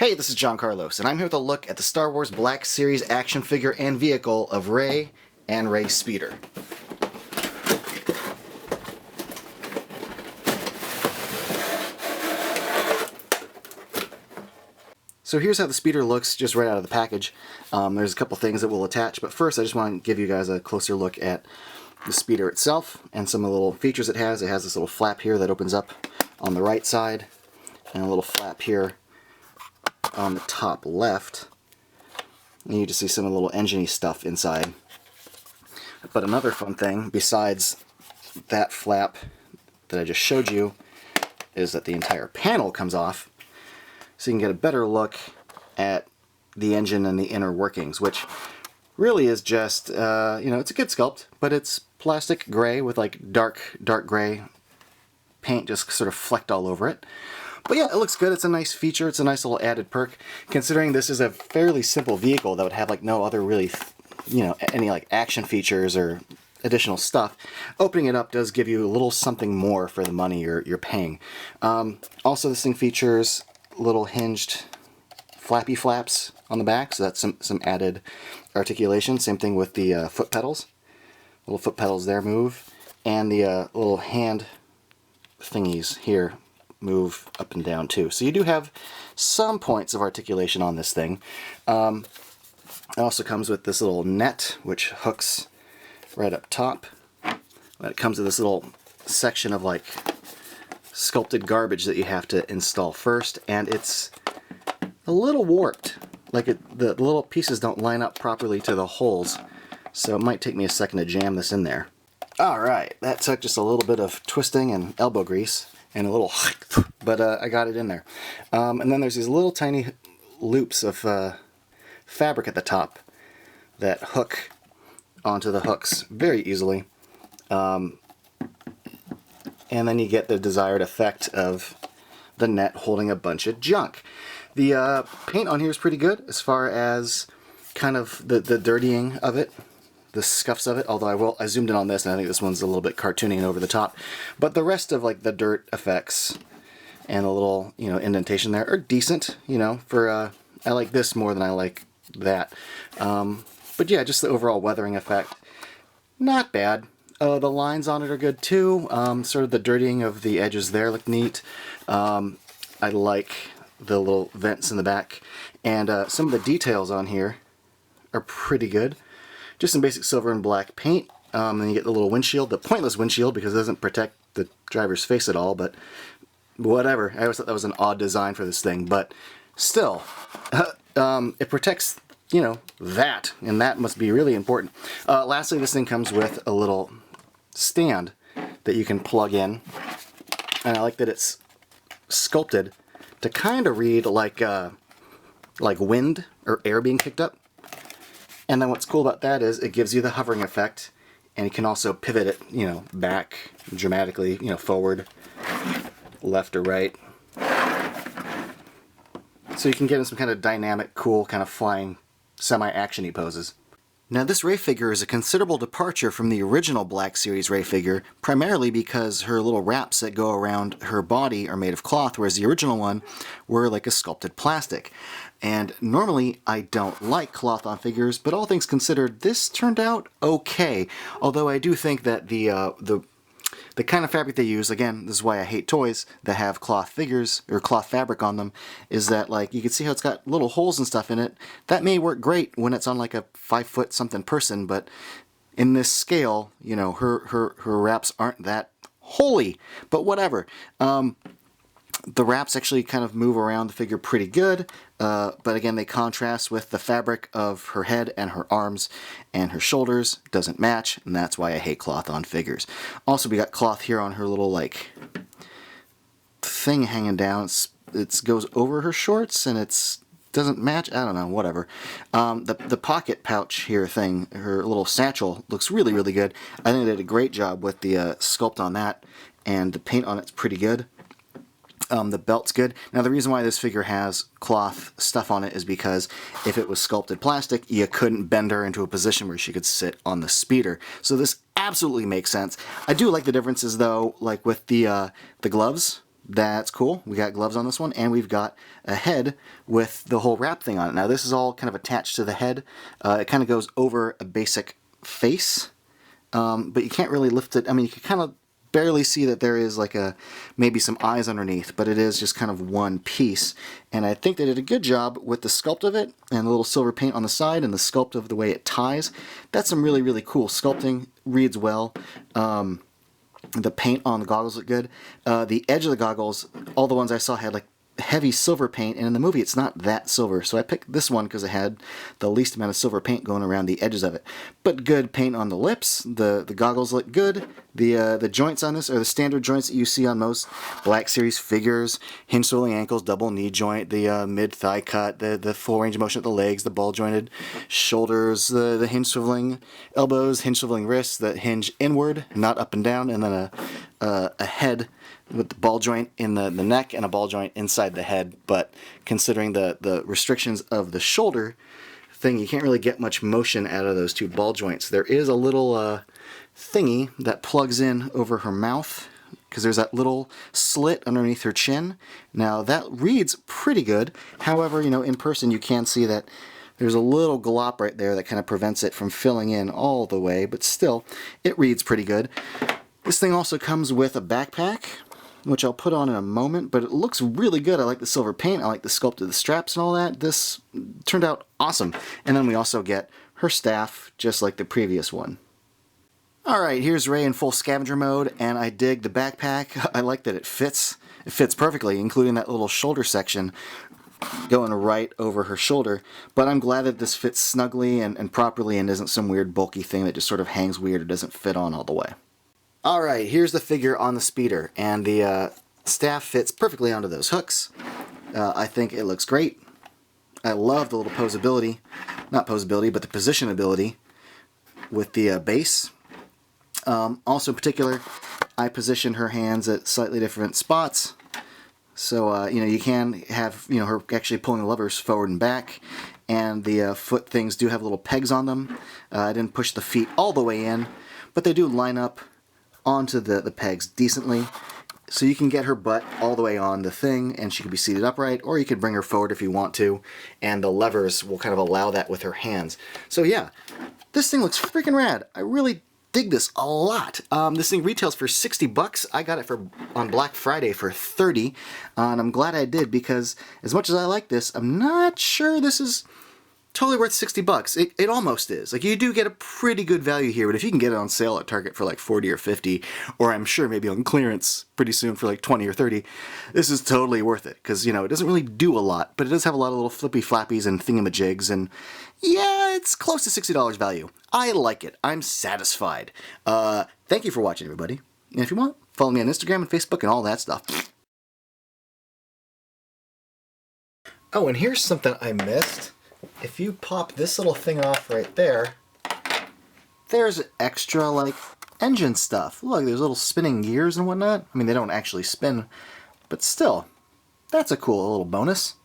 Hey, this is John Carlos, and I'm here with a look at the Star Wars Black Series action figure and vehicle of Rey and Rey's speeder. So here's how the speeder looks just right out of the package. There's a couple things that we'll attach, but first I just want to give you guys a closer look at the speeder itself and some of the little features it has. It has this little flap here that opens up on the right side, and a little flap here on the top left. And you just see some of the little engine-y stuff inside. But another fun thing, besides that flap that I just showed you, is that the entire panel comes off, so you can get a better look at the engine and the inner workings, which really is just, you know, it's a good sculpt, but it's plastic gray with like dark gray paint just sort of flecked all over it. But yeah, it looks good. It's a nice feature. It's a nice little added perk, considering this is a fairly simple vehicle that would have like no other really, you know, any like action features or additional stuff. Opening it up does give you a little something more for the money you're paying. Also, this thing features little hinged flappy flaps on the back, so that's some added articulation. Same thing with the foot pedals. Little foot pedals there move, and the little hand thingies here move up and down too. So you do have some points of articulation on this thing. It also comes with this little net which hooks right up top. It comes with this little section of like sculpted garbage that you have to install first, and it's a little warped. Like the little pieces don't line up properly to the holes, so it might take me a second to jam this in there. Alright, that took just a little bit of twisting and elbow grease and a little but I got it in there. And then there's these little tiny loops of fabric at the top that hook onto the hooks very easily. And then you get the desired effect of the net holding a bunch of junk. The paint on here is pretty good as far as kind of the dirtying of it, the scuffs of it, although I zoomed in on this and I think this one's a little bit cartoony and over the top. But the rest of like the dirt effects and a little, you know, indentation there are decent, you know, for I like this more than I like that. But yeah, just the overall weathering effect, not bad. The lines on it are good too. Sort of the dirtying of the edges there look neat. I like the little vents in the back, and some of the details on here are pretty good. Just some basic silver and black paint. Then you get the little windshield, the pointless windshield because it doesn't protect the driver's face at all, but whatever. I always thought that was an odd design for this thing, but still, it protects, you know, that, and that must be really important. Lastly, this thing comes with a little stand that you can plug in, and I like that it's sculpted to kind of read like wind or air being picked up. And then what's cool about that is it gives you the hovering effect, and you can also pivot it, you know, back dramatically, you know, forward, left or right. So you can get in some kind of dynamic, cool, kind of flying, semi-action-y poses. Now this Rey figure is a considerable departure from the original Black Series Rey figure, primarily because her little wraps that go around her body are made of cloth, whereas the original one were like a sculpted plastic. And normally I don't like cloth on figures, but all things considered, this turned out okay. Although I do think that the kind of fabric they use, again, this is why I hate toys that have cloth figures or cloth fabric on them, is that like you can see how it's got little holes and stuff in it. That may work great when it's on like a 5-foot something person, but in this scale, you know, her wraps aren't that holy. But whatever. The wraps actually kind of move around the figure pretty good, but again they contrast with the fabric of her head and her arms and her shoulders. Doesn't match, and that's why I hate cloth on figures. Also, we got cloth here on her little like thing hanging down. It goes over her shorts and doesn't match. I don't know, whatever. The pocket pouch here thing, her little satchel, looks really, really good. I think they did a great job with the sculpt on that, and the paint on it's pretty good. The belt's good. Now the reason why this figure has cloth stuff on it is because if it was sculpted plastic, you couldn't bend her into a position where she could sit on the speeder. So this absolutely makes sense. I do like the differences though, like with the gloves. That's cool. We got gloves on this one, and we've got a head with the whole wrap thing on it. Now this is all kind of attached to the head. It kind of goes over a basic face, but you can't really lift it. I mean, you can kind of barely see that there is like maybe some eyes underneath, but it is just kind of one piece. And I think they did a good job with the sculpt of it, and the little silver paint on the side, and the sculpt of the way it ties. That's some really, really cool sculpting. Reads well. The paint on the goggles look good. The edge of the goggles, all the ones I saw had like heavy silver paint, and in the movie it's not that silver, so I picked this one because it had the least amount of silver paint going around the edges of it. But good paint on the lips. The goggles look good. The joints on this are the standard joints that you see on most Black Series figures: hinge swiveling ankles, double knee joint, the mid thigh cut, the full range of motion at the legs, the ball jointed shoulders, the hinge swiveling elbows, hinge swiveling wrists that hinge inward, not up and down, and then a head with the ball joint in the neck and a ball joint inside the head. But considering the restrictions of the shoulder thing, you can't really get much motion out of those two ball joints. There is a little thingy that plugs in over her mouth, because there's that little slit underneath her chin. Now that reads pretty good. However, you know, in person you can see that there's a little glop right there that kind of prevents it from filling in all the way, but still, it reads pretty good. This thing also comes with a backpack, which I'll put on in a moment, but it looks really good. I like the silver paint, I like the sculpt of the straps and all that. This turned out awesome. And then we also get her staff, just like the previous one. Alright, here's Rey in full scavenger mode, and I dig the backpack. I like that it fits. It fits perfectly, including that little shoulder section going right over her shoulder. But I'm glad that this fits snugly and properly and isn't some weird bulky thing that just sort of hangs weird or doesn't fit on all the way. Alright, here's the figure on the speeder, and the staff fits perfectly onto those hooks. I think it looks great. I love the little posability, not posability, but the positionability with the base. Also in particular, I position her hands at slightly different spots. So, you know, you can have, you know, her actually pulling the levers forward and back, and the foot things do have little pegs on them. I didn't push the feet all the way in, but they do line up onto the pegs decently, so you can get her butt all the way on the thing and she can be seated upright, or you could bring her forward if you want to, and the levers will kind of allow that with her hands. So yeah, this thing looks freaking rad. I really dig this a lot. This thing retails for 60 bucks. I got it on Black Friday for 30, and I'm glad I did, because as much as I like this, I'm not sure this is totally worth 60 bucks. It almost is. Like, you do get a pretty good value here, but if you can get it on sale at Target for like 40 or 50, or I'm sure maybe on clearance pretty soon for like 20 or 30, this is totally worth it, because, you know, it doesn't really do a lot, but it does have a lot of little flippy flappies and thingamajigs, and yeah, it's close to $60 value. I like it. I'm satisfied. Thank you for watching, everybody. And if you want, follow me on Instagram and Facebook and all that stuff. Oh, and here's something I missed. If you pop this little thing off right there, there's extra, like, engine stuff. Look, there's little spinning gears and whatnot. I mean, they don't actually spin, but still, that's a cool little bonus.